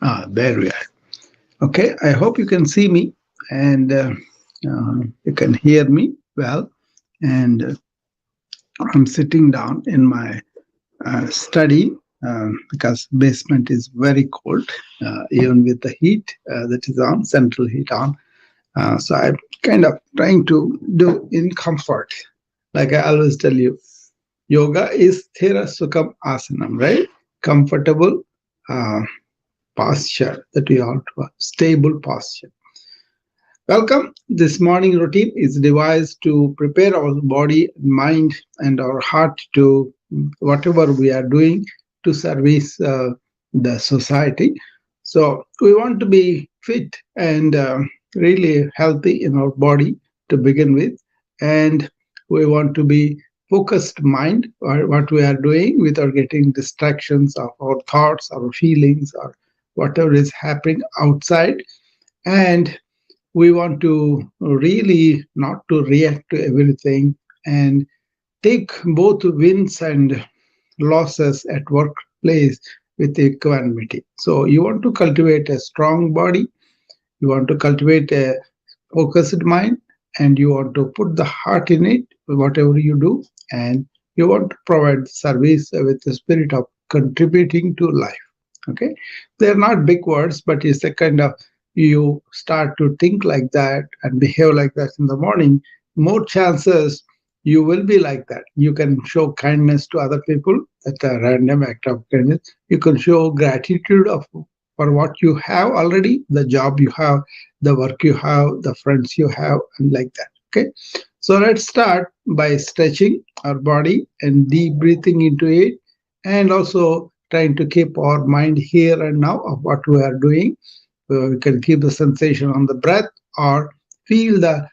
There we are. Okay, I hope you can see me and you can hear me well. And I'm sitting down in my study because basement is very cold, even with the heat that is on, central heat on. So I'm kind of trying to do in comfort. Like I always tell you, yoga is Thira Sukham Asanam, right? Comfortable uh, posture that we all to a stable posture. Welcome. This morning routine is devised to prepare our body, mind, and our heart to whatever we are doing to service the society. So we want to be fit and really healthy in our body to begin with, and we want to be focused mind or what we are doing without getting distractions of our thoughts, our feelings, or whatever is happening outside. And we want to really not to react to everything and take both wins and losses at workplace with equanimity. So you want to cultivate a strong body, you want to cultivate a focused mind, and you want to put the heart in it whatever you do, and you want to provide service with the spirit of contributing to life. Okay, they're not big words, but it's a kind of, you start to think like that and behave like that in the morning, more chances you will be like that. You can show kindness to other people. That's a random act of kindness. You can show gratitude of for what you have already, the job you have, the work you have, the friends you have, and like that. Okay, so let's start by stretching our body and deep breathing into it, and also trying to keep our mind here and now of what we are doing. We can keep the sensation on the breath or feel the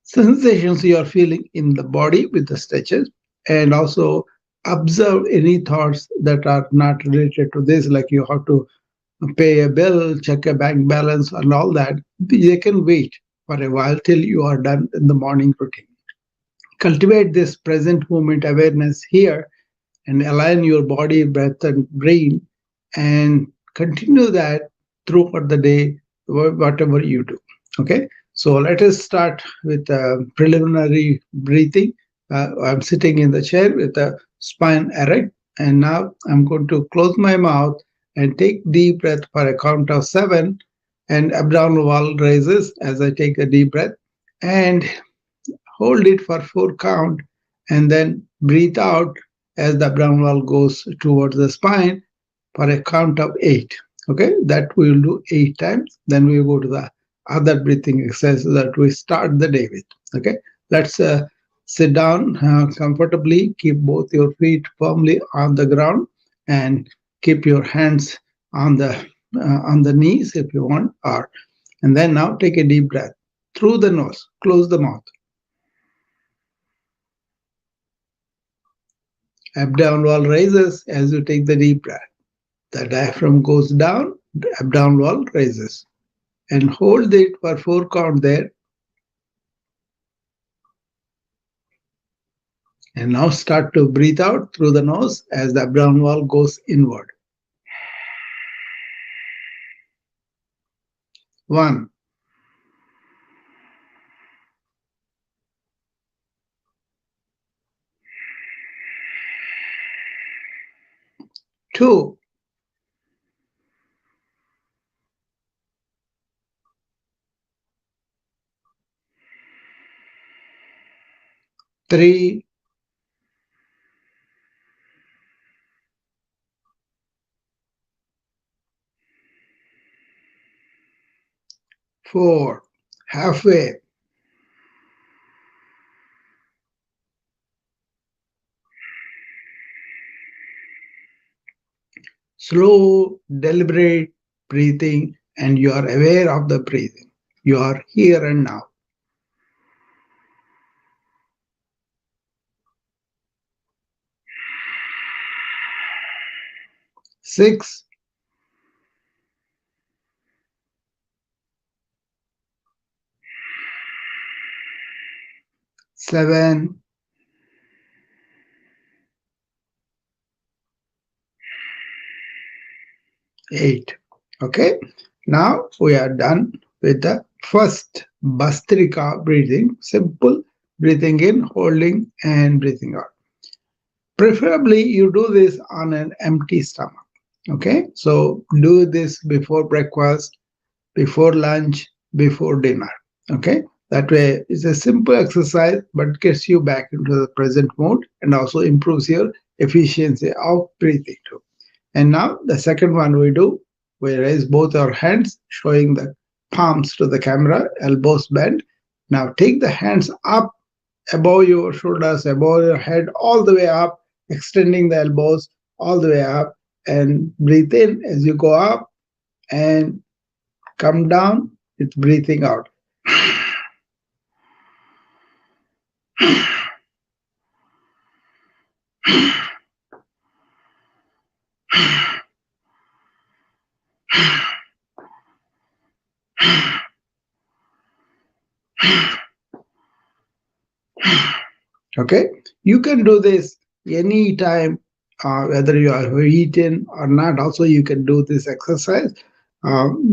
sensations you are feeling in the body with the stretches, and also observe any thoughts that are not related to this, like you have to pay a bill, check a bank balance, and all that. They can wait for a while till you are done in the morning routine. Cultivate this present moment awareness here and align your body, breath, and brain, and continue that throughout the day, whatever you do. Okay, so let us start with preliminary breathing. I'm sitting in the chair with the spine erect, and now I'm going to close my mouth and take deep breath for a count of seven, and abdominal wall raises as I take a deep breath, and hold it for four count, and then breathe out as the abdominal wall goes towards the spine for a count of eight. Okay, that we will do eight times. Then we will go to the other breathing exercises that we start the day with. Okay, let's sit down comfortably. Keep both your feet firmly on the ground, and keep your hands on the knees if you want. Or and then now take a deep breath through the nose. Close the mouth. Abdominal wall raises as you take the deep breath. The diaphragm goes down, the abdominal wall raises. And hold it for four count there. And now start to breathe out through the nose as the abdominal wall goes inward. One, two, three, four. Halfway. Slow, deliberate breathing, and you are aware of the breathing. You are here and now. Six, seven, eight. Okay, now we are done with the first Bastrika breathing. Simple breathing in, holding, and breathing out. Preferably, you do this on an empty stomach. Okay, so do this before breakfast, before lunch, before dinner. Okay, that way it's a simple exercise but gets you back into the present mode and also improves your efficiency of breathing too. And now the second one we do, we raise both our hands, showing the palms to the camera, elbows bent. Now take the hands up above your shoulders, above your head, all the way up, extending the elbows all the way up, and breathe in as you go up and come down with breathing out. Okay, you can do this anytime, whether you are eating or not. Also, you can do this exercise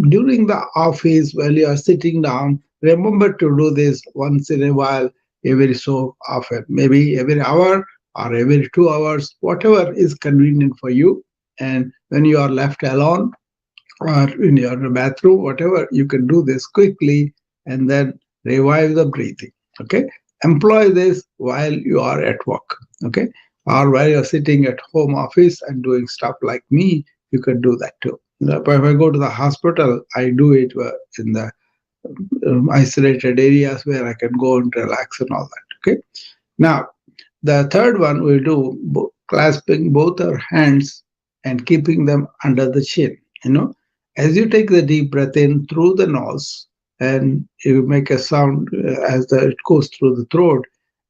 during the office while you are sitting down. Remember to do this once in a while, every so often, maybe every hour or every 2 hours, whatever is convenient for you. And when you are left alone or in your bathroom, whatever, you can do this quickly and then revive the breathing. Okay, employ this while you are at work. Okay, or while you're sitting at home office and doing stuff like me, you can do that too. If I go to the hospital, I do it in the isolated areas where I can go and relax and all that. Okay, now the third one we do, clasping both our hands and keeping them under the chin. You know, as you take the deep breath in through the nose and you make a sound it goes through the throat,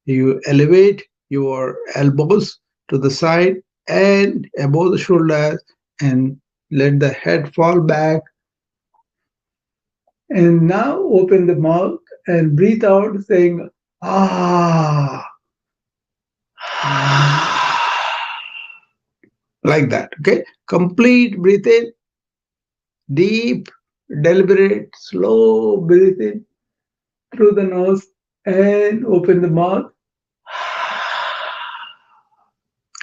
you elevate your elbows to the side and above the shoulders and let the head fall back. And now open the mouth and breathe out, saying, ah. Like that. Okay, complete breathe in, deep, deliberate, slow breathe in through the nose and open the mouth.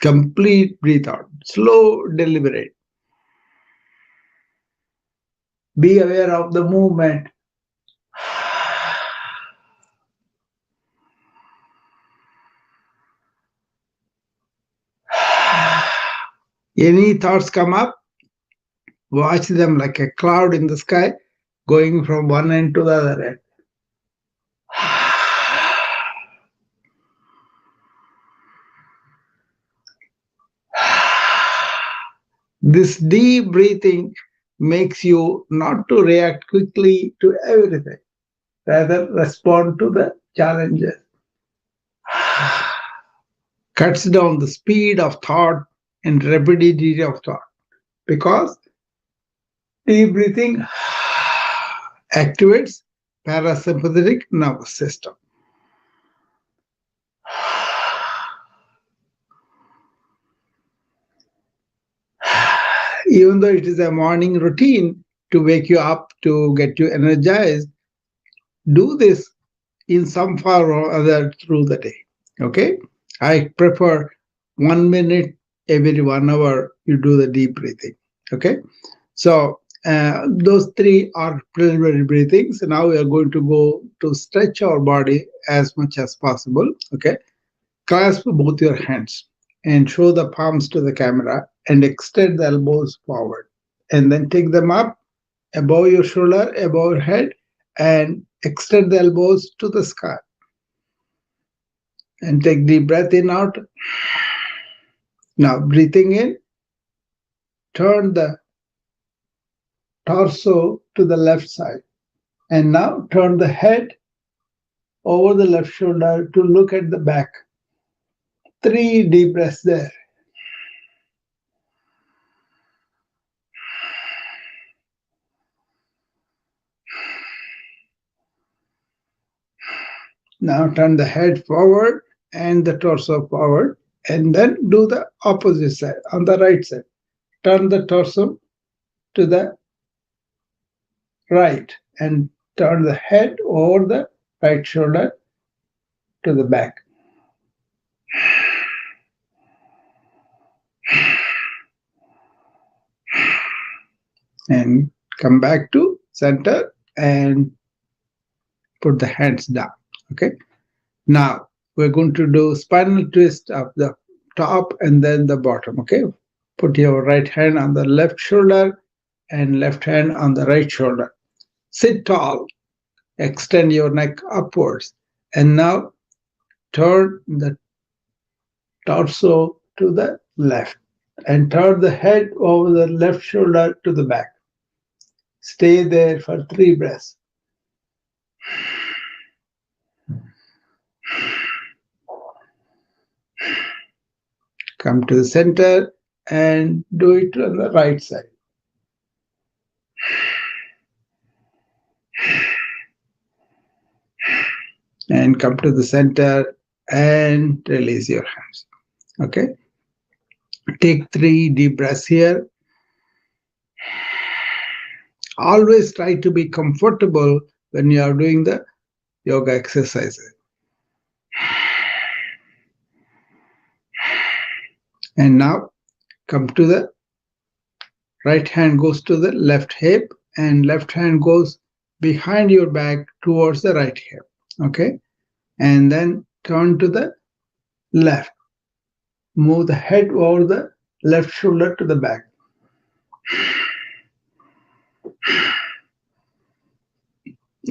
Complete breathe out, slow, deliberate. Be aware of the movement. Any thoughts come up, watch them like a cloud in the sky going from one end to the other end. This deep breathing makes you not to react quickly to everything, rather respond to the challenges. Cuts down the speed of thought and rapidity of thought, because deep breathing activates parasympathetic nervous system. Even though it is a morning routine to wake you up, to get you energized, do this in some form or other through the day. Okay, I prefer 1 minute every 1 hour you do the deep breathing. Okay, so those three are preliminary breathings. Now we are going to go to stretch our body as much as possible. Okay, clasp both your hands and show the palms to the camera and extend the elbows forward, and then take them up above your shoulder, above your head, and extend the elbows to the sky. And take deep breath in, out. Now breathing in, turn the torso to the left side. And now turn the head over the left shoulder to look at the back. 3 deep breaths there. Now turn the head forward and the torso forward, and then do the opposite side on the right side. Turn the torso to the right and turn the head over the right shoulder to the back. And come back to center and put the hands down. Okay. Now we're going to do spinal twist of the top and then the bottom. Okay. Put your right hand on the left shoulder and left hand on the right shoulder. Sit tall. Extend your neck upwards. And now turn the torso to the left and turn the head over the left shoulder to the back. Stay there for 3 breaths. Come to the center and do it on the right side. And come to the center and release your hands. Okay. Take 3 deep breaths here. Always try to be comfortable when you are doing the yoga exercises. And now come to the right hand goes to the left hip and left hand goes behind your back towards the right hip. Okay. And then turn to the left. Move the head over the left shoulder to the back.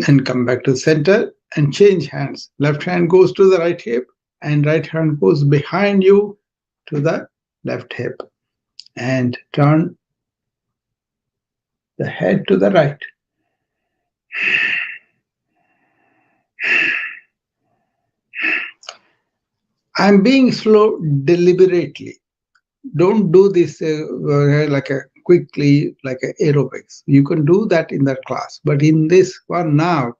And come back to the center and change hands. Left hand goes to the right hip and right hand goes behind you to the left hip. And turn the head to the right. I'm being slow deliberately. Don't do this like a quickly, like a aerobics. You can do that in that class. But in this one now,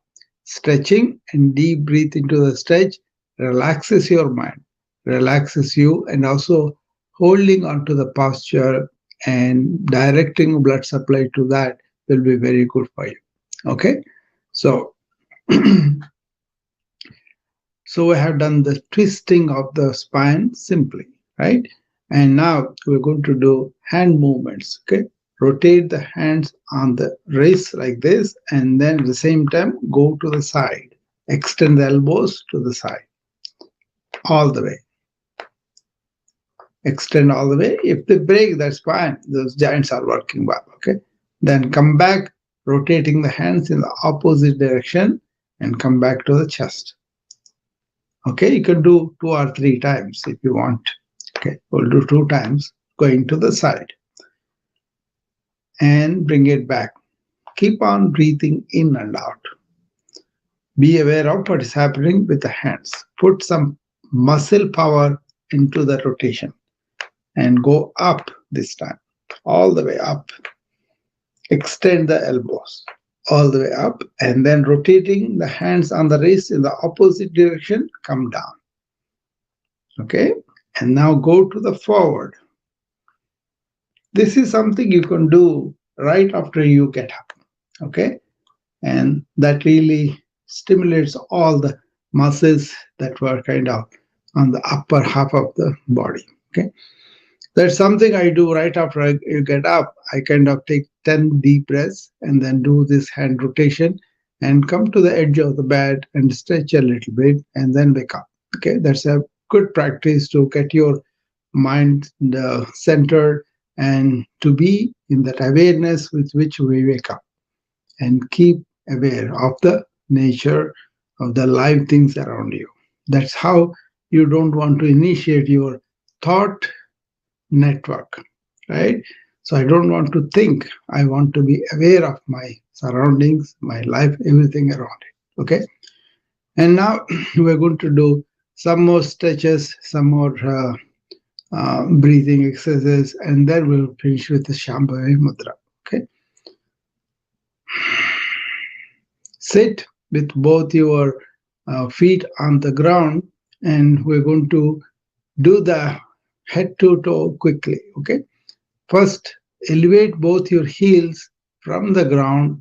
stretching and deep breathe into the stretch relaxes your mind, relaxes you, and also holding onto the posture and directing blood supply to that will be very good for you. Okay, so so we have done the twisting of the spine simply, right? And now we're going to do hand movements. Okay, rotate the hands on the wrist like this, and then at the same time go to the side. Extend the elbows to the side, all the way. Extend all the way. If they break, that's fine. Those joints are working well. Okay. Then come back, rotating the hands in the opposite direction, and come back to the chest. Okay, you can do 2 or 3 times if you want. Okay, we'll do 2 times, going to the side. And bring it back. Keep on breathing in and out. Be aware of what is happening with the hands. Put some muscle power into the rotation. And go up this time, all the way up. Extend the elbows all the way up, and then rotating the hands on the wrist in the opposite direction, come down. Okay, and now go to the forward. This is something you can do right after you get up. Okay, and that really stimulates all the muscles that were kind of on the upper half of the body. Okay. That's something I do right after I get up. I kind of take 10 deep breaths and then do this hand rotation and come to the edge of the bed and stretch a little bit and then wake up. Okay, that's a good practice to get your mind centered and to be in that awareness with which we wake up and keep aware of the nature of the live things around you. That's how you don't want to initiate your thought network, right? So I don't want to think. I want to be aware of my surroundings, my life, everything around it. Okay. And now we're going to do some more stretches, some more breathing exercises, and then we'll finish with the Shambhavi Mudra. Okay. Sit with both your feet on the ground, and we're going to do the head to toe quickly. Okay. First, elevate both your heels from the ground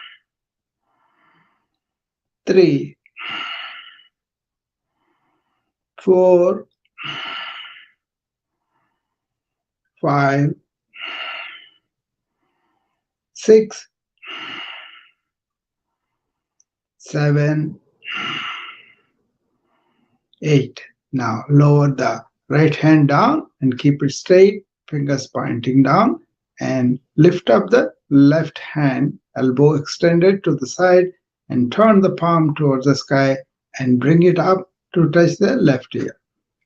3, 4, 5, 6, 7, 8. Now lower the right hand down and keep it straight, fingers pointing down, and lift up the left hand, elbow extended to the side, and turn the palm towards the sky and bring it up to touch the left ear.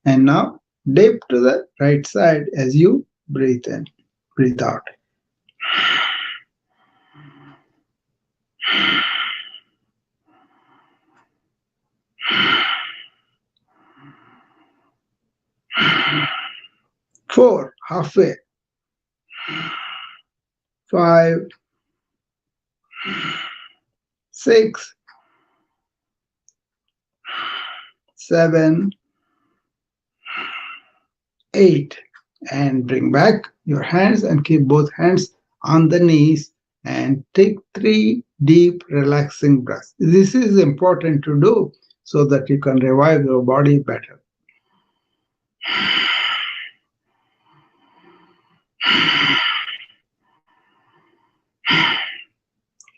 And now dip to the right side as you breathe in, breathe out. 4, halfway. 5, 6, 7, 8. And bring back your hands and keep both hands on the knees and take 3 deep relaxing breaths. This is important to do so that you can revive your body better.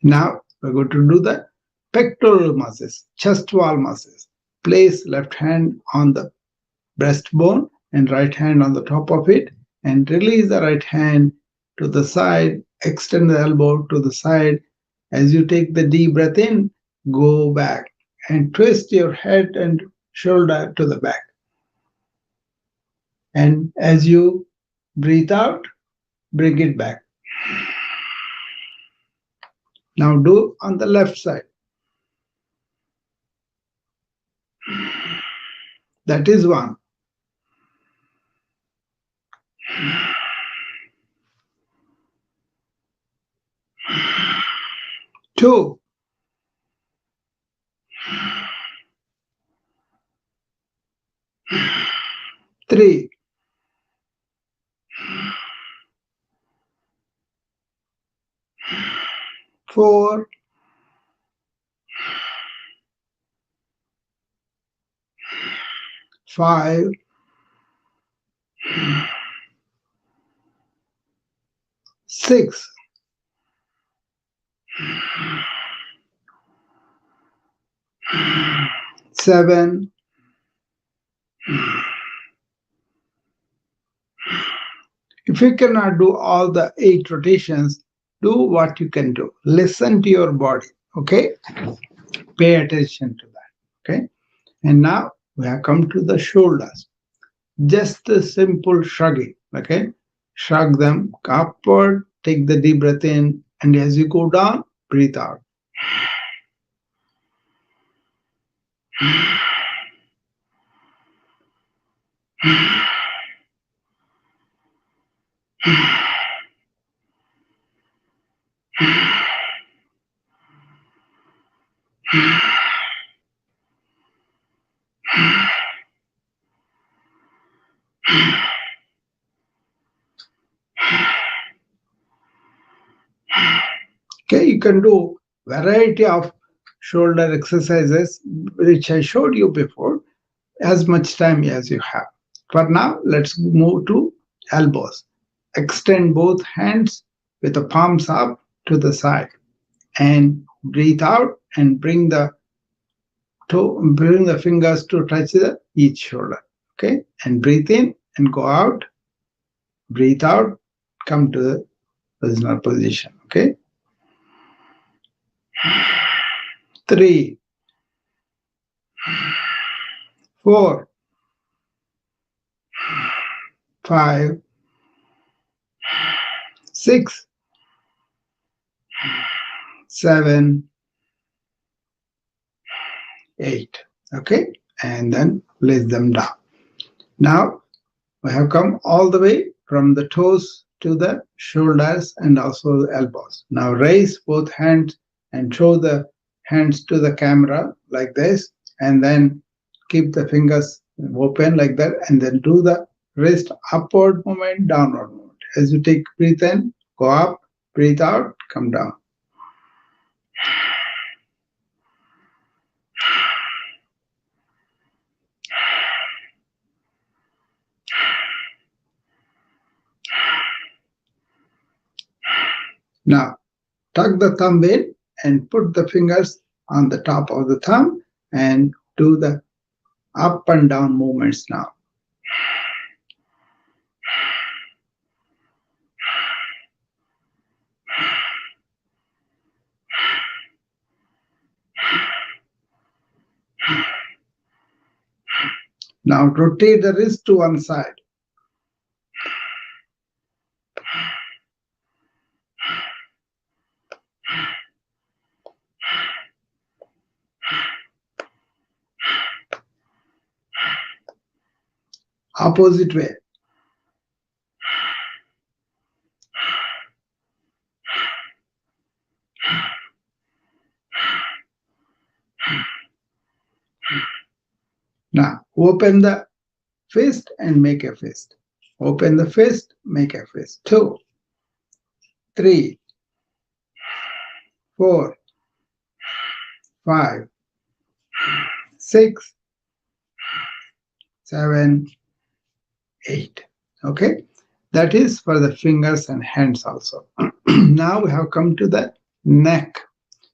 Now we're going to do the pectoral muscles, chest wall muscles. Place left hand on the breastbone and right hand on the top of it, and release the right hand to the side, extend the elbow to the side. As you take the deep breath in, go back and twist your head and shoulder to the back. And as you breathe out, bring it back. Now do on the left side. That is 1. 2. 3. 4. 5. 6. 7. 'If you cannot do all the 8 rotations, do what you can do. Listen to your body, okay? Pay attention to that, okay? And now we have come to the shoulders. Just a simple shrugging, okay? Shrug them upward, take the deep breath in, and as you go down, breathe out. Okay, you can do variety of shoulder exercises, which I showed you before, as much time as you have. For now, let's move to elbows. Extend both hands with the palms up to the side and breathe out and bring the fingers to touch each shoulder. Okay, and breathe in and go out. Breathe out, come to the original position. Okay. 3, 4, 5, 6, 7, 8. Okay, and then place them down. Now we have come all the way from the toes to the shoulders and also the elbows. Now raise both hands and show the hands to the camera like this, and then keep the fingers open like that, and then do the wrist upward movement, downward movement. As you take breathe in, go up, breathe out, come down. Now, tuck the thumb in and put the fingers on the top of the thumb and do the up and down movements now. Now rotate the wrist to one side. Opposite way. Now open the fist and make a fist. Open the fist, make a fist. 2, 3, 4, 5, 6, 7, 8. Okay, that is for the fingers and hands also. Now we have come to the neck.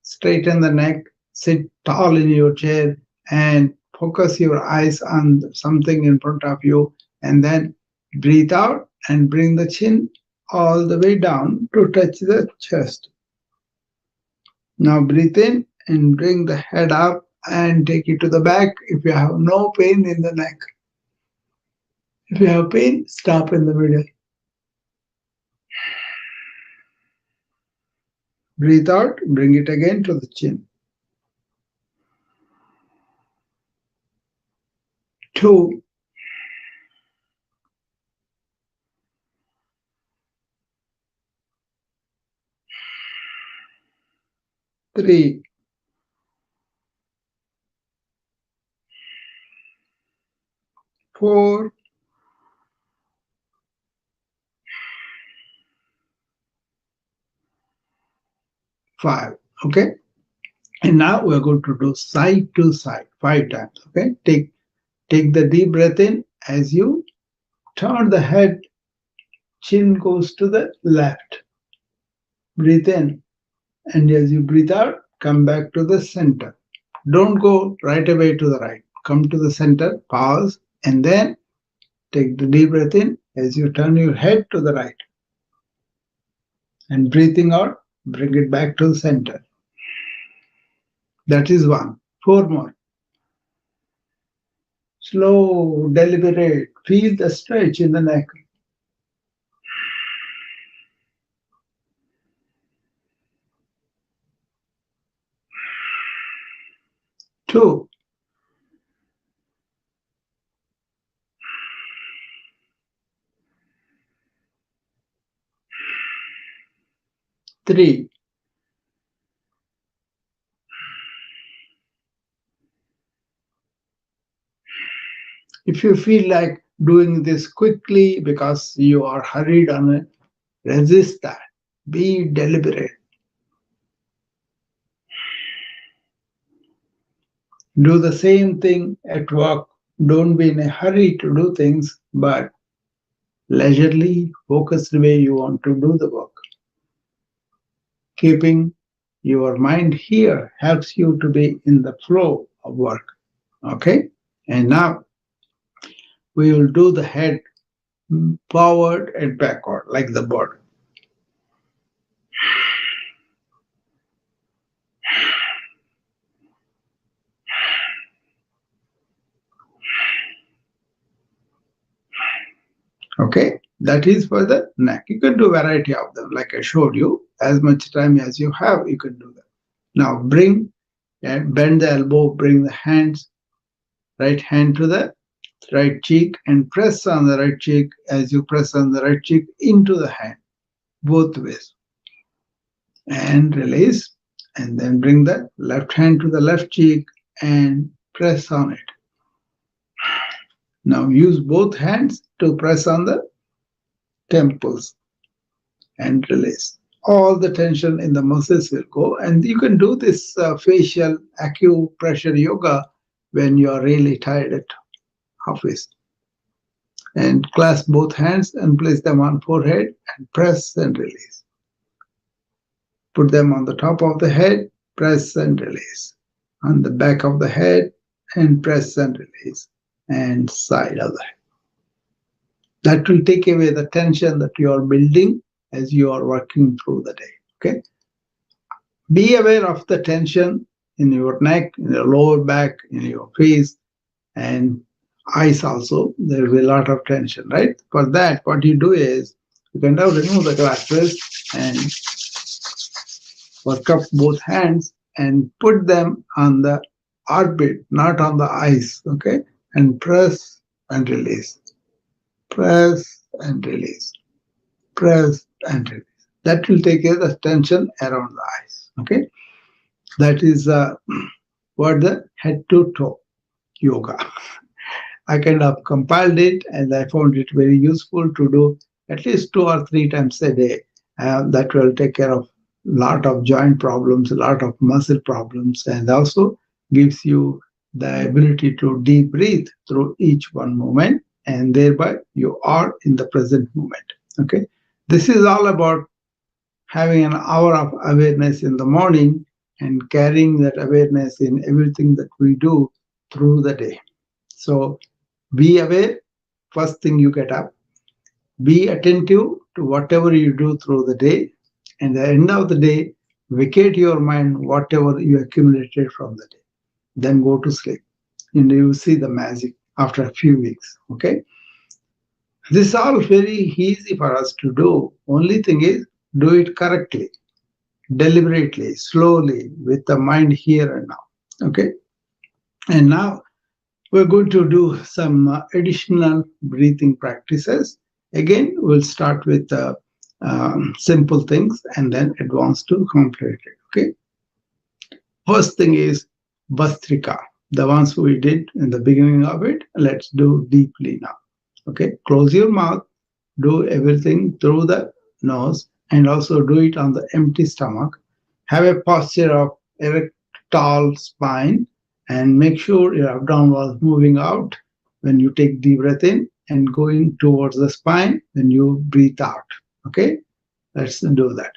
Straighten the neck, sit tall in your chair and focus your eyes on something in front of you, and then breathe out and bring the chin all the way down to touch the chest. Now breathe in and bring the head up and take it to the back if you have no pain in the neck. If you have pain, stop in the middle. Breathe out, bring it again to the chin. 2, 3, 4, 5. Okay, and now we're going to do side to side 5 times. Okay, take the deep breath in. As you turn the head, chin goes to the left. Breathe in, and as you breathe out, come back to the center. Don't go right away to the right. Come to the center, pause, and then take the deep breath in as you turn your head to the right. And breathing out, bring it back to the center. That is 1. 4 more. Slow, deliberate. Feel the stretch in the neck. 2, 3, 'If you feel like doing this quickly because you are hurried on it, resist that. Be deliberate. Do the same thing at work. Don't be in a hurry to do things, but leisurely, focused way you want to do the work. Keeping your mind here helps you to be in the flow of work. Okay? And now we will do the head forward and backward like the bird. Okay, that is for the neck. You can do variety of them, like I showed you. As much time as you have, you can do that. Now bring and bend the elbow, bring the hands, right hand to the right cheek and press on the right cheek. As you press on the right cheek into the hand, both ways. And release. And then bring the left hand to the left cheek and press on it. Now use both hands to press on the temples and release. All the tension in the muscles will go. And you can do this facial acupressure yoga when you are really tired at office. And clasp both hands and place them on forehead and press and release. Put them on the top of the head, press and release. On the back of the head, and press and release. And side of the head. That will take away the tension that you are building as you are working through the day. Okay. Be aware of the tension in your neck, in your lower back, in your face, and eyes also. There will be a lot of tension, right? For that, what you do is you can now remove the glasses and work up both hands and put them on the orbit, not on the eyes, okay? And press and release. Press and release. Press and release. That will take away the tension around the eyes, okay? That is what the head to toe yoga. I kind of compiled it and I found it very useful to do at least 2 or 3 times a day. That will take care of a lot of joint problems, a lot of muscle problems, and also gives you the ability to deep breathe through each one moment, and thereby you are in the present moment. Okay, this is all about having an hour of awareness in the morning and carrying that awareness in everything that we do through the day. So be aware, first thing you get up. Be attentive to whatever you do through the day. And at the end of the day, vacate your mind, whatever you accumulated from the day. Then go to sleep. And you will see the magic after a few weeks. Okay? This is all very easy for us to do. Only thing is, do it correctly, deliberately, slowly, with the mind here and now. Okay? And now we're going to do some additional breathing practices. Again, we'll start with simple things and then advance to complicated. Okay. First thing is Bhastrika, the ones we did in the beginning of it. Let's do deeply now. Okay. Close your mouth. Do everything through the nose and also do it on the empty stomach. Have a posture of erect, tall spine and make sure your abdomen was moving out when you take deep breath in and going towards the spine when you breathe out. Okay, let's do that.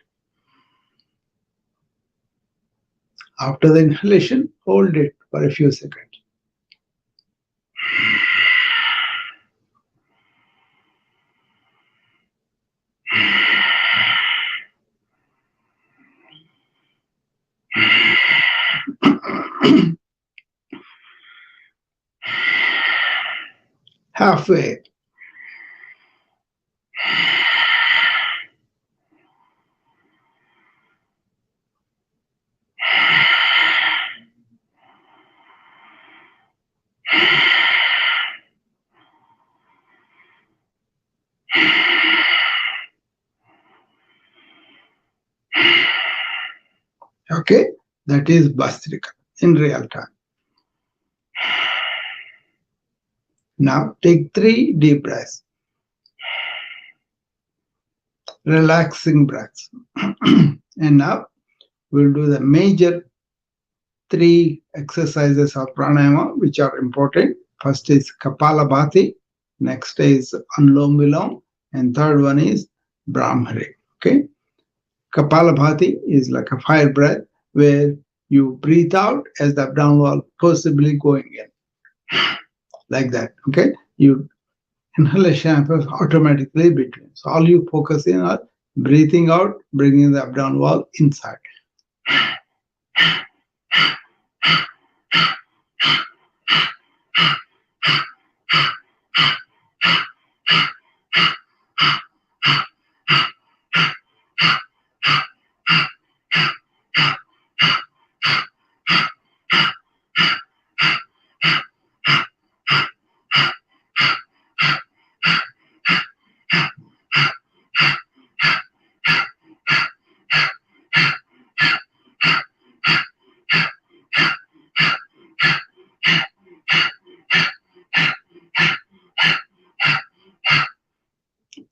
After the inhalation, hold it for a few seconds. Halfway. Okay, that is Bhastrika in real time. Now take 3 deep breaths, relaxing breaths. And now we'll do the major 3 exercises of pranayama, which are important. First is Kapalabhati, next is Anulom Vilom, and third one is Brahmari. Okay, Kapalabhati is like a fire breath where you breathe out as the abdominal wall possibly going in, like that. Okay, you inhalation happens automatically between. So all you focus in on breathing out, bringing the abdominal wall inside.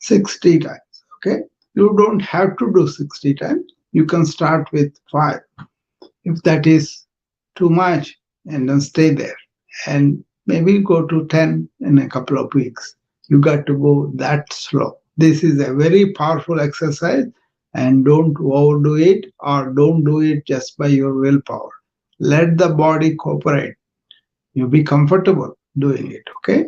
$60 times. Okay, you don't have to do 60 times. You can start with 5 if that is too much, and then stay there, and maybe go to 10 in a couple of weeks. You got to go that slow. This is a very powerful exercise, and don't overdo it or don't do it just by your willpower. Let the body cooperate. You be comfortable doing it. Okay,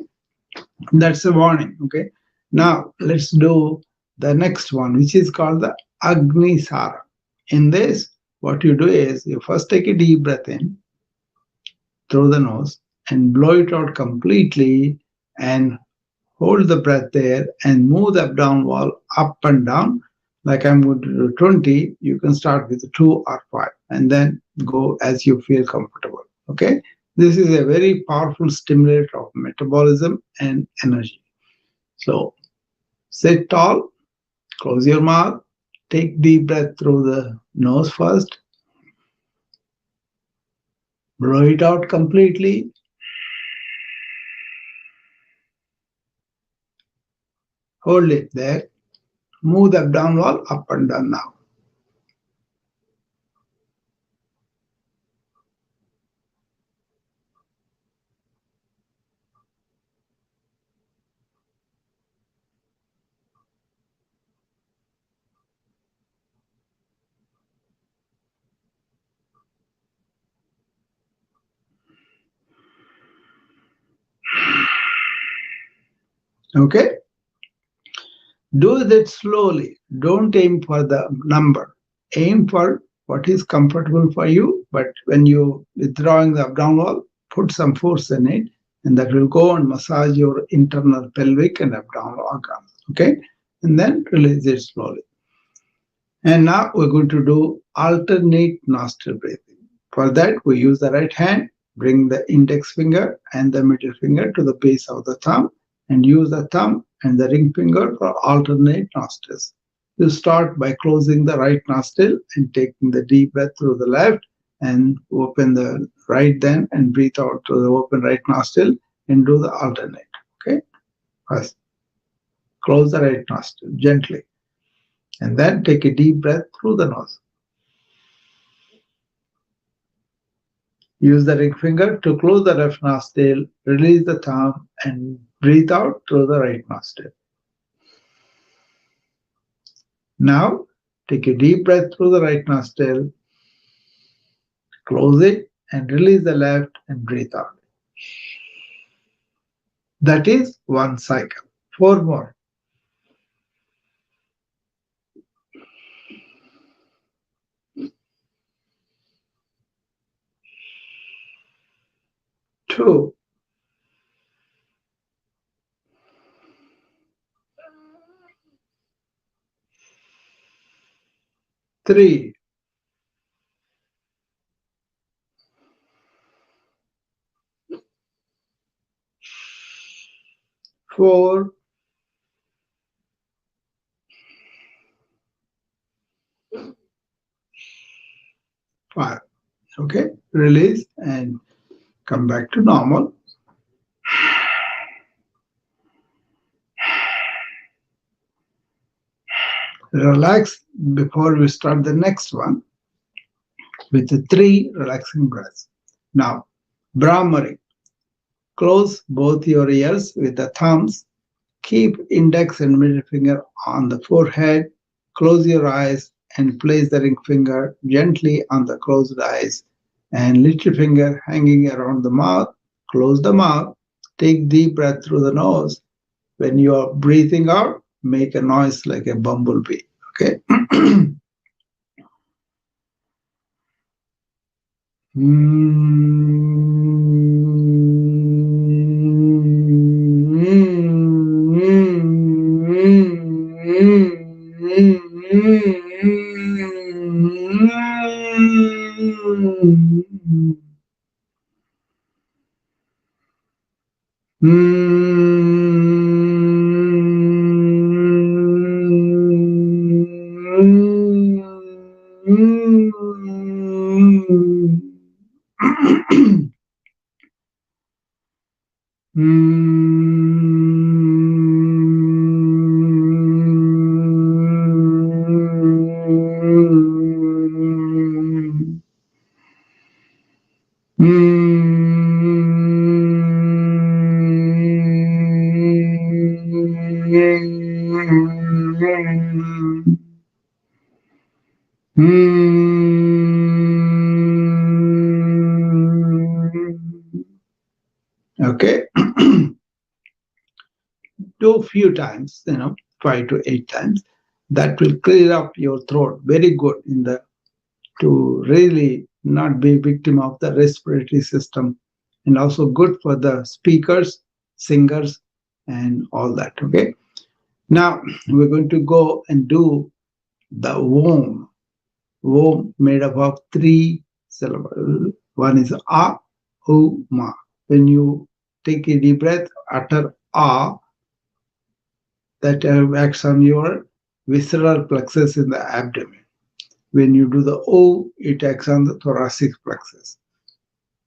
that's a warning. Okay, now let's do the next one, which is called the Agni Sara. In this, what you do is you first take a deep breath in through the nose and blow it out completely and hold the breath there and move the abdominal wall up and down. Like I'm going to do 20, you can start with 2 or 5 and then go as you feel comfortable. Okay, this is a very powerful stimulator of metabolism and energy. So sit tall, close your mouth, take deep breath through the nose first, blow it out completely. Hold it there. Move the abdominal wall up and down now. Okay? Do that slowly. Don't aim for the number. Aim for what is comfortable for you. But when you withdrawing the abdominal wall, put some force in it, and that will go and massage your internal pelvic and abdominal organs. Okay? And then release it slowly. And now we're going to do alternate nostril breathing. For that, we use the right hand, bring the index finger and the middle finger to the base of the thumb, and use the thumb and the ring finger for alternate nostrils. You start by closing the right nostril and taking the deep breath through the left, and open the right then and breathe out through the open right nostril and do the alternate. Okay? First, close the right nostril gently, and then take a deep breath through the nose. Use the ring finger to close the left nostril, release the thumb, and breathe out through the right nostril. Now, take a deep breath through the right nostril, close it, and release the left and breathe out. That is one cycle. 4 more. Two. 3. 4. 5. Okay, release and come back to normal. Relax before we start the next one with the 3 relaxing breaths. Now, Brahmari. Close both your ears with the thumbs. Keep index and middle finger on the forehead. Close your eyes and place the ring finger gently on the closed eyes and little finger hanging around the mouth. Close the mouth. Take deep breath through the nose. When you are breathing out, make a noise like a bumblebee. Okay? Okay. Do a few times, 5 to 8 times. That will clear up your throat very good in the to really not be victim of the respiratory system, and also good for the speakers, singers, and all that. Okay. Now we're going to go and do the Om. Om made up of 3 syllables. One is A, U, Ma. When you take a deep breath, utter A, that acts on your visceral plexus in the abdomen. When you do the O, it acts on the thoracic plexus.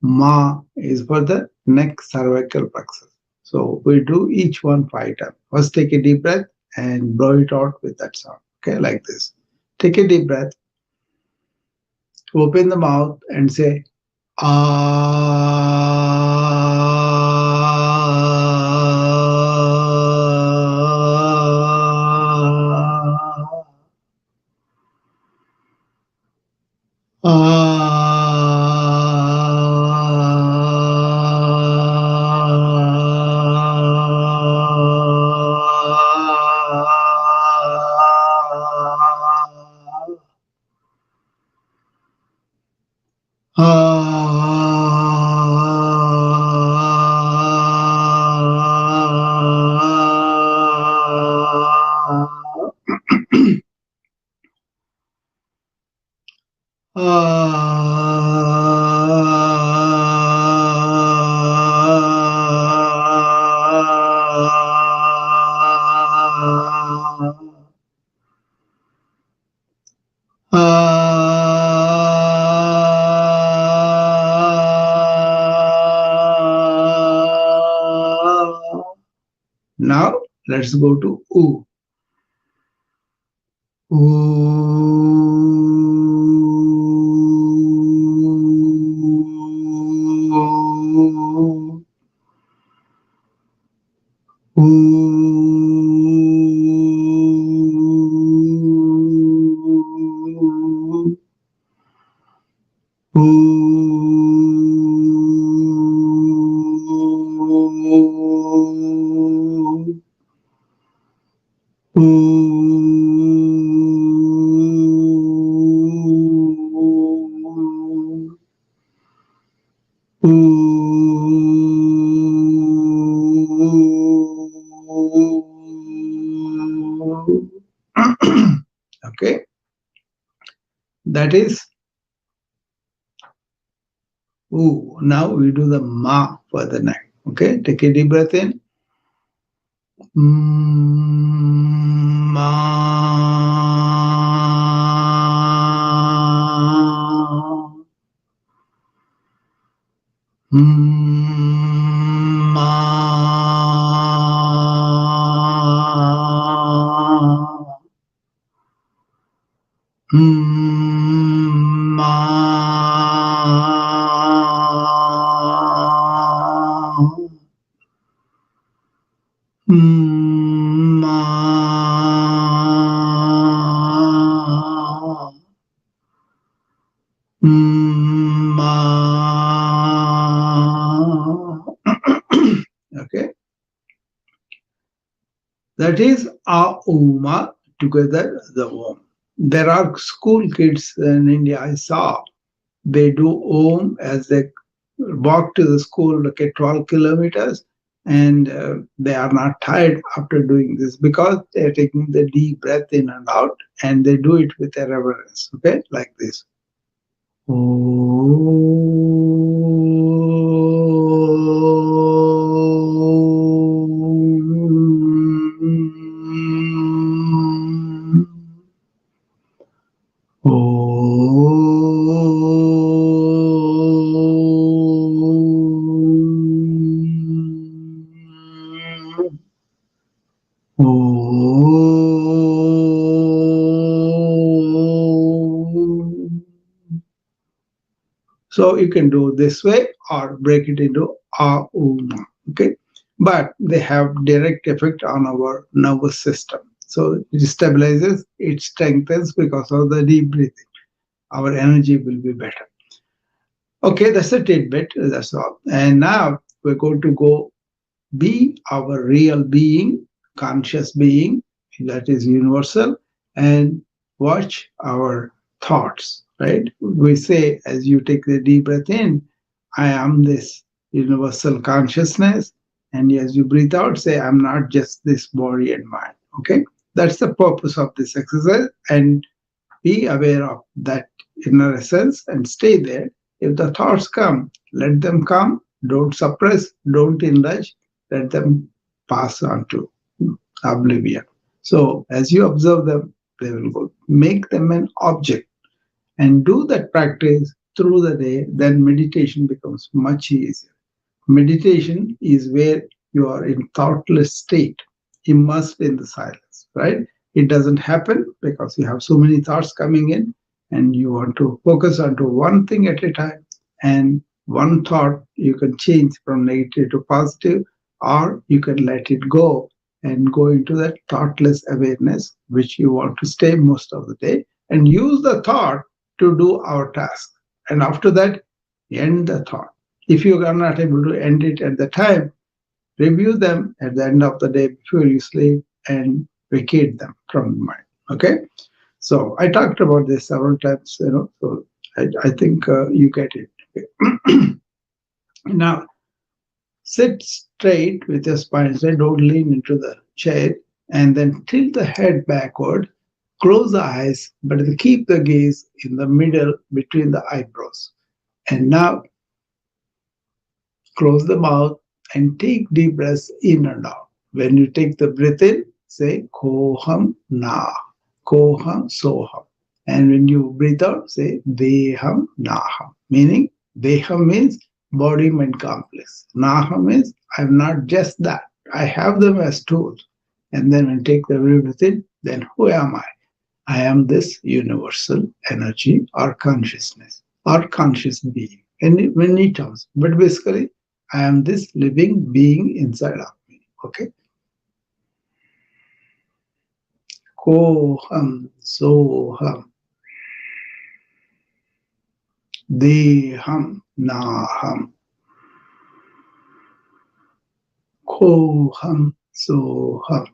Ma is for the neck cervical plexus. So we do each one 5 times. First, take a deep breath and blow it out with that sound. Okay, like this. Take a deep breath, open the mouth, and say ah. Now let's go to U. Okay, that is U. Now we do the Ma for the neck. Okay, take a deep breath in. Ma. Ma. Ma. Ma. Ma. Okay, that is Auma together the Om. There are school kids in India I saw. They do Om as they walk to the school, like 12 kilometers, and they are not tired after doing this because they are taking the deep breath in and out, and they do it with a reverence. Okay, like this. So you can do this way or break it into Auma. Okay, but they have direct effect on our nervous system. So it stabilizes, it strengthens because of the deep breathing. our energy will be better. Okay, that's a tidbit. That's all. And now we're going to go be our real being, conscious being, that is universal, and watch our thoughts, right? We say, as you take the deep breath in, I am this universal consciousness. And as you breathe out, say, I'm not just this body and mind. Okay? That's the purpose of this exercise. And be aware of that inner essence and stay there. If the thoughts come, let them come. Don't suppress, don't indulge, let them pass on to oblivion. So as you observe them, they will go. Make them an object and do that practice through the day, then meditation becomes much easier. Meditation is where you are in thoughtless state, immersed in the silence, right? It doesn't happen because you have so many thoughts coming in and you want to focus onto one thing at a time. And one thought you can change from negative to positive, or you can let it go and go into that thoughtless awareness, which you want to stay most of the day, and use the thought to do our task. And after that, end the thought. If you are not able to end it at the time, review them at the end of the day before you sleep and vacate them from the mind. Okay? So I talked about this several times, so I think you get it. Okay. Now, sit straight with your spine straight. Don't lean into the chair, and then tilt the head backward. Close the eyes, but keep the gaze in the middle between the eyebrows. And now close the mouth and take deep breaths in and out. When you take the breath in, say Koham Na, Koham Soham. And when you breathe out, say Deham Naham. Meaning, Deham means body mind complex. Naham means I'm not just that. I have them as tools. And then when you take the breath in, then who am I? I am this universal energy or consciousness or conscious being in many terms. But basically, I am this living being inside of me. Okay? Koham Soham. Deham Naham. Koham Soham.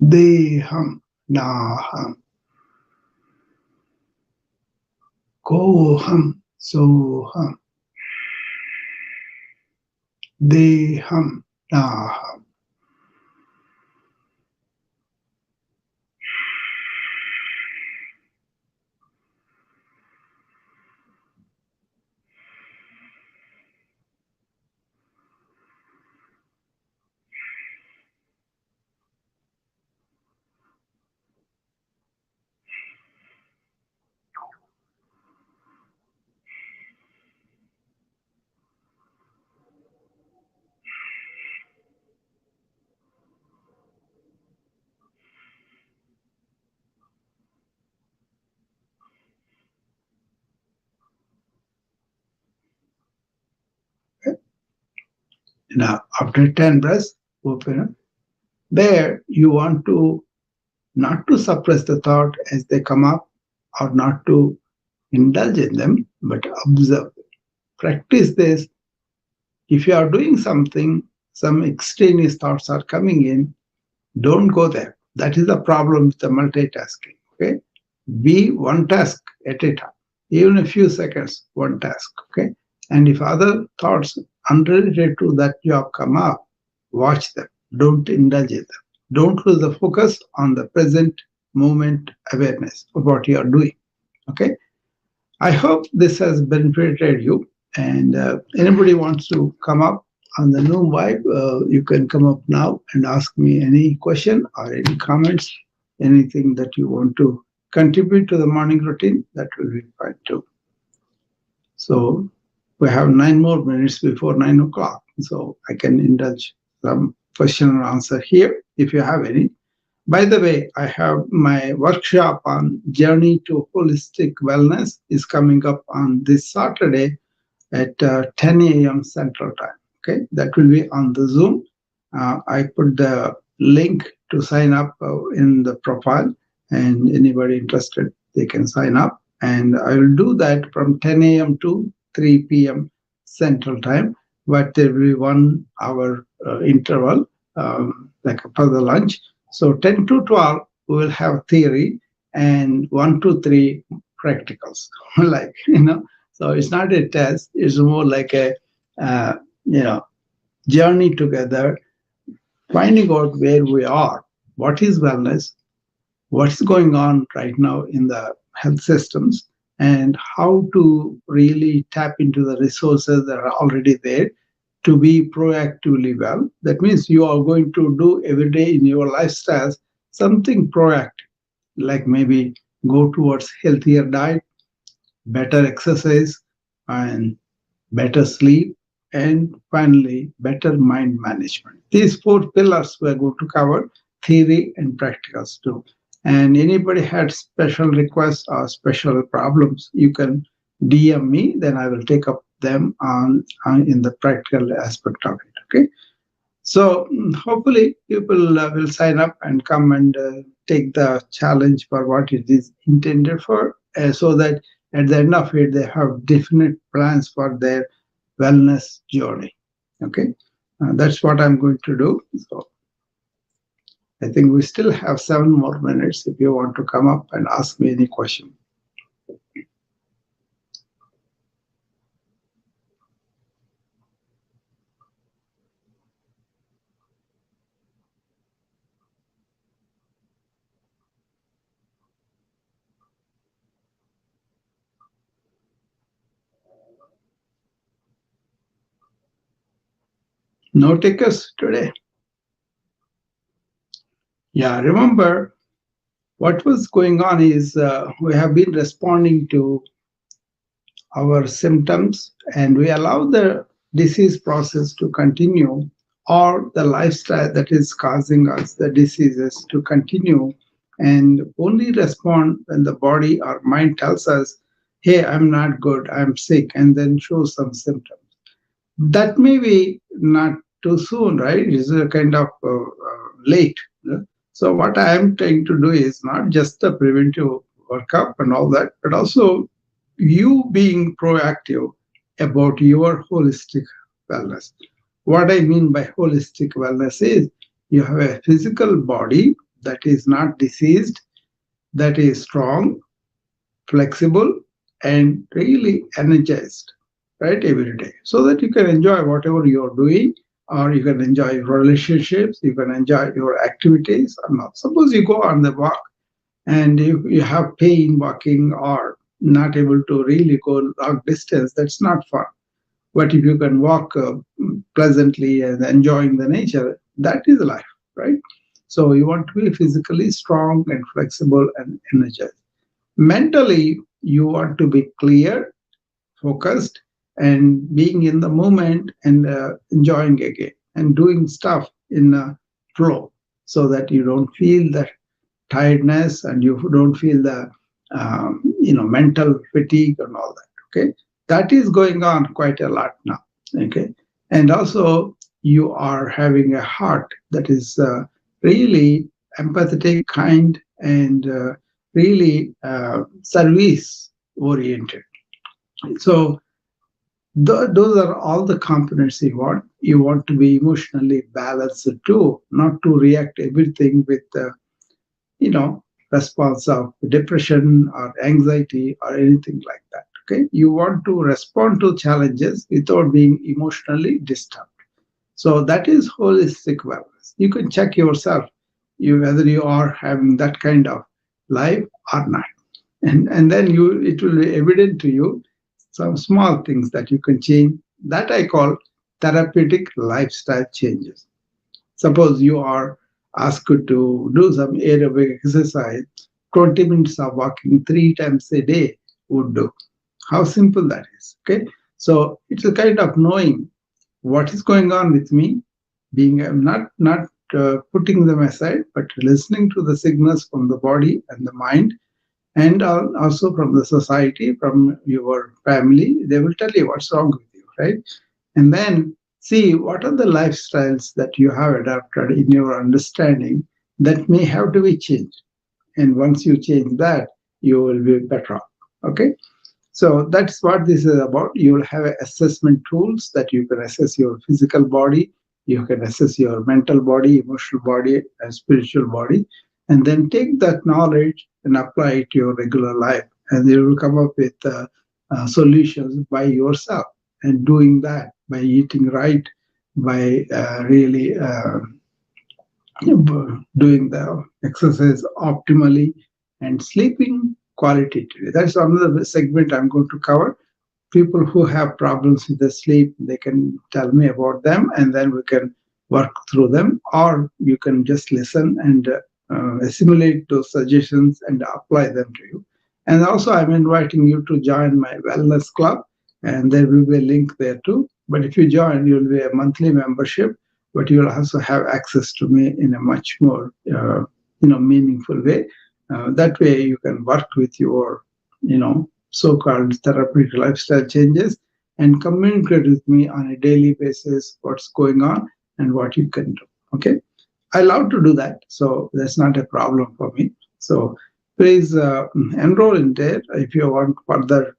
Deham Naham. Koham Soham. Deham Naham. Now, after 10 breaths, open up. There, you want to not to suppress the thought as they come up or not to indulge in them, but observe. Practice this. If you are doing something, some extraneous thoughts are coming in, don't go there. That is the problem with the multitasking. Okay? Be one task at a time, even a few seconds, one task. Okay? And if other thoughts unrelated to that job come up, watch them. Don't indulge in them. Don't lose the focus on the present moment awareness of what you are doing. Okay? I hope this has benefited you. And anybody wants to come up on the Noom Vibe, you can come up now and ask me any question or any comments, anything that you want to contribute to the morning routine, that will be fine too. So we have 9 more minutes before 9 o'clock. So I can indulge some question and answer here if you have any. By the way, I have my workshop on Journey to Holistic Wellness is coming up on this Saturday at 10 a.m. Central Time. Okay, that will be on the Zoom. I put the link to sign up in the profile, And anybody interested, they can sign up. And I will do that from 10 a.m. to 3 p.m. Central Time, but there will be 1 hour interval, like for the lunch. So 10 to 12, we will have theory, and 1 to 3 practicals. Like, so it's not a test, it's more like a, uh, you know, journey together, finding out where we are, what is wellness, what's going on right now in the health systems, and how to really tap into the resources that are already there to be proactively well. That means you are going to do every day in your lifestyles something proactive, like maybe go towards healthier diet, better exercise, and better sleep, and finally, better mind management. These 4 pillars we're going to cover, theory and practicals too. And anybody had special requests or special problems, you can DM me, then I will take up them on in the practical aspect of it. Okay. So hopefully people will sign up and come and take the challenge for what it is intended for, so that at the end of it they have definite plans for their wellness journey. Okay, that's what I'm going to do. So I think we still have 7 more minutes if you want to come up and ask me any question. No takers today. Yeah, remember what was going on is we have been responding to our symptoms, and we allow the disease process to continue, or the lifestyle that is causing us the diseases to continue, and only respond when the body or mind tells us, hey, I'm not good, I'm sick, and then show some symptoms. That may be not too soon, right? It's a kind of late. So what I am trying to do is not just the preventive workup and all that, but also you being proactive about your holistic wellness. What I mean by holistic wellness is you have a physical body that is not diseased, that is strong, flexible, and really energized, right, every day, so that you can enjoy whatever you're doing, or you can enjoy your relationships, you can enjoy your activities or not. Suppose you go on the walk and you have pain walking or not able to really go long distance, that's not fun. But if you can walk pleasantly and enjoying the nature, that is life, right? So you want to be physically strong and flexible and energized. Mentally, you want to be clear, focused, and being in the moment, and enjoying again and doing stuff in a flow, so that you don't feel the tiredness and you don't feel the mental fatigue and all that. Okay, that is going on quite a lot now. Okay, and also you are having a heart that is really empathetic, kind, and really service oriented. So those are all the components you want. You want to be emotionally balanced too, not to react everything with you know response of depression or anxiety or anything like that. Okay, you want to respond to challenges without being emotionally disturbed. So that is holistic wellness. You can check yourself, whether you are having that kind of life or not, and then it will be evident to you some small things that you can change, that I call therapeutic lifestyle changes. Suppose you are asked to do some aerobic exercise, 20 minutes of walking 3 times a day would do. How simple that is. Okay. So it's a kind of knowing what is going on with me, being not putting them aside, but listening to the signals from the body and the mind, and also from the society, from your family. They will tell you what's wrong with you, right? And then see what are the lifestyles that you have adapted in your understanding that may have to be changed. And once you change that, you will be better off. Okay. So that's what this is about. You will have assessment tools that you can assess your physical body, you can assess your mental body, emotional body, and spiritual body, and then take that knowledge and apply it to your regular life. And you will come up with solutions by yourself. And doing that by eating right, by really doing the exercise optimally, and sleeping quality. That's another segment I'm going to cover. People who have problems with the sleep, they can tell me about them, and then we can work through them, or you can just listen and assimilate those suggestions and apply them to you. And also, I'm inviting you to join my wellness club, and there will be a link there too. But if you join, you'll be a monthly membership, but you'll also have access to me in a much more meaningful way. That way, you can work with your so-called therapeutic lifestyle changes and communicate with me on a daily basis what's going on and what you can do. Okay. I love to do that, so that's not a problem for me. So please enroll in there if you want further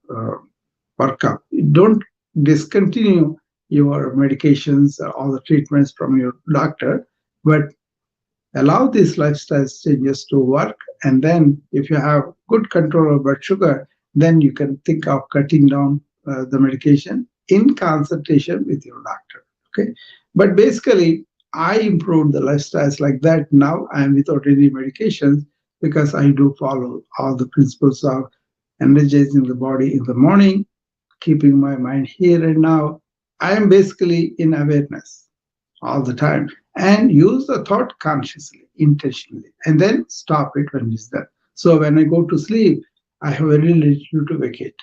workup. Don't discontinue your medications or all the treatments from your doctor, but allow these lifestyle changes to work. And then if you have good control of blood sugar, then you can think of cutting down the medication in consultation with your doctor. Okay. But basically, I improved the lifestyles like that. Now I am without any medications because I do follow all the principles of energizing the body in the morning, keeping my mind here and now. I am basically in awareness all the time, and use the thought consciously, intentionally, and then stop it when it's done. So when I go to sleep, I have very little to vacate.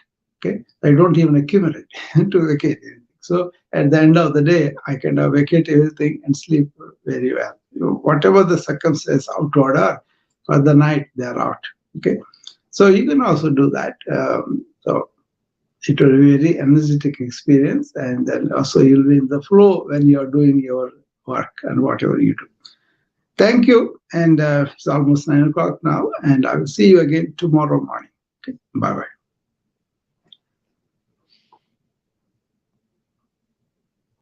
Okay, I don't even accumulate to vacate anything. So at the end of the day, I can vacate everything and sleep very well. Whatever the circumstances outward are, for the night they are out. Okay, so you can also do that. So it will be a very energetic experience, and then also you'll be in the flow when you're doing your work and whatever you do. Thank you, and it's almost 9 o'clock now, and I will see you again tomorrow morning. Okay? Bye-bye.